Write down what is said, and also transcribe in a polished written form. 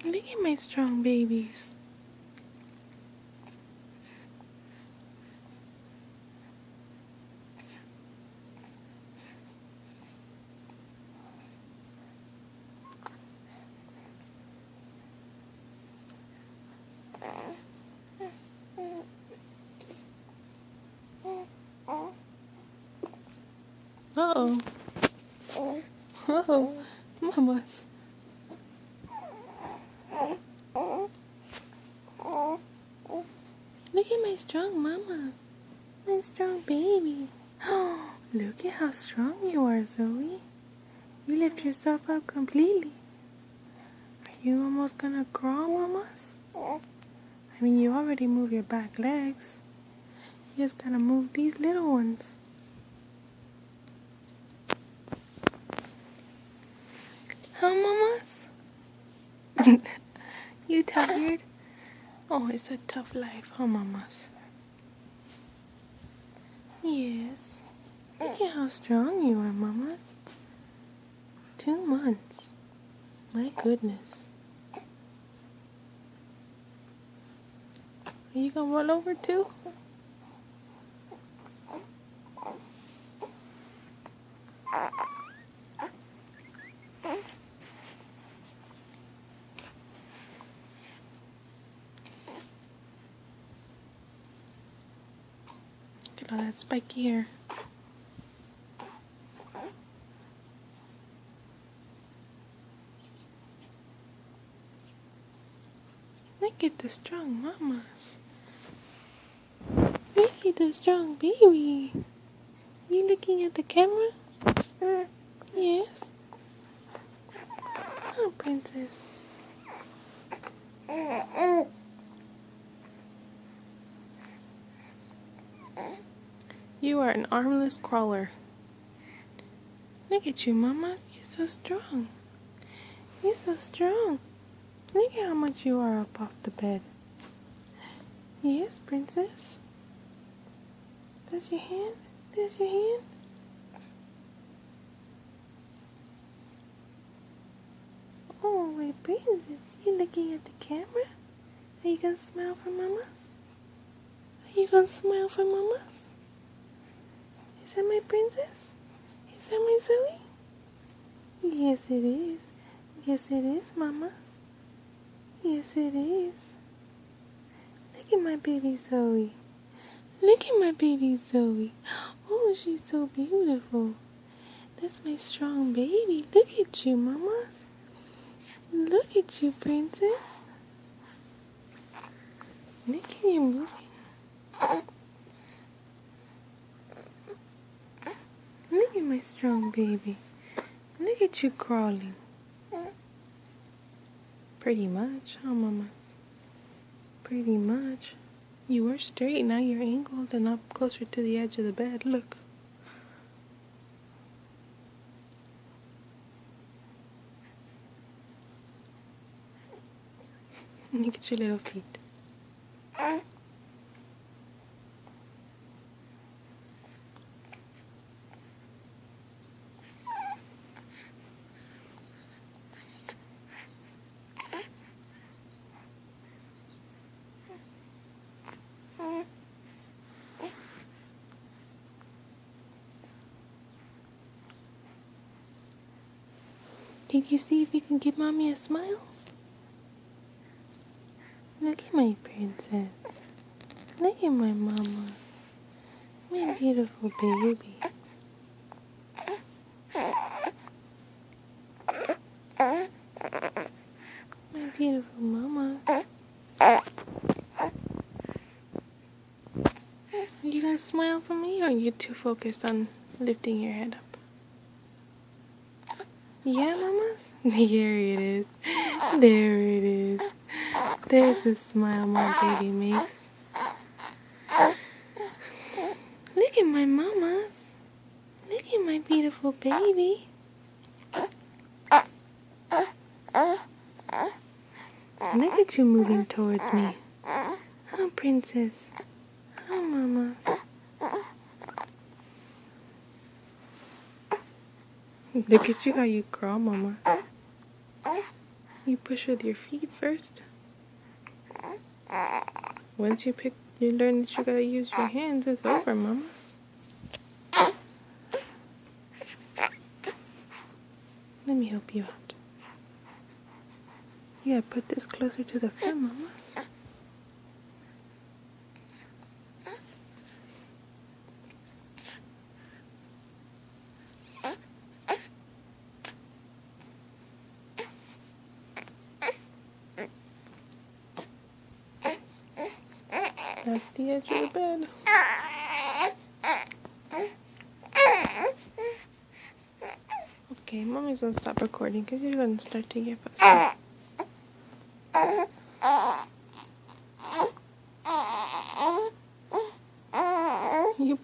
Look at my strong babies. Uh-oh. Uh-oh. Mamas. Look at my strong mamas. My strong baby. Oh, look at how strong you are, Zoe. You lift yourself up completely. Are you almost gonna crawl, mamas? I mean, you already move your back legs. You just gotta move these little ones. Huh, mamas? You tired? Oh, it's a tough life, huh, mamas? Yes. Look at how strong you are, mamas. 2 months. My goodness. Are you gonna roll over too? Look at all that spiky hair. Look at the strong mamas. Look at the strong baby. You looking at the camera? Yes. Oh, princess. You are an armless crawler. Look at you, mama. You're so strong. You're so strong. Look at how much you are up off the bed. Yes, princess. That's your hand? That's your hand? Oh, my princess. You looking at the camera? Are you gonna smile for mamas? Are you gonna smile for mamas? Is that my princess? Is that my Zoe? Yes, it is. Yes, it is, mama. Yes, it is. Look at my baby Zoe. Look at my baby Zoe. Oh, she's so beautiful. That's my strong baby. Look at you, mamas. Look at you, princess. Look at you moving. Look at my strong baby. Look at you crawling. Pretty much, huh, mama? Pretty much. You were straight, now you're angled and up closer to the edge of the bed. Look. Look at your little feet. Did you see if you can give mommy a smile? Look at my princess. Look at my mama. My beautiful baby. My beautiful mama. Are you gonna smile for me, or are you too focused on lifting your head up? Yeah, mamas? There it is. There it is. There's a smile my baby makes. Look at my mamas. Look at my beautiful baby. Look at you moving towards me. Oh, princess. Oh, mama. Look at you how you crawl, mama. You push with your feet first. Once you learn that you gotta use your hands, it's over, Mama. Let me help you out. You gotta put this closer to the front, Mamas. That's the edge of the bed. Okay, Mommy's gonna stop recording because you're gonna start to get fussy. You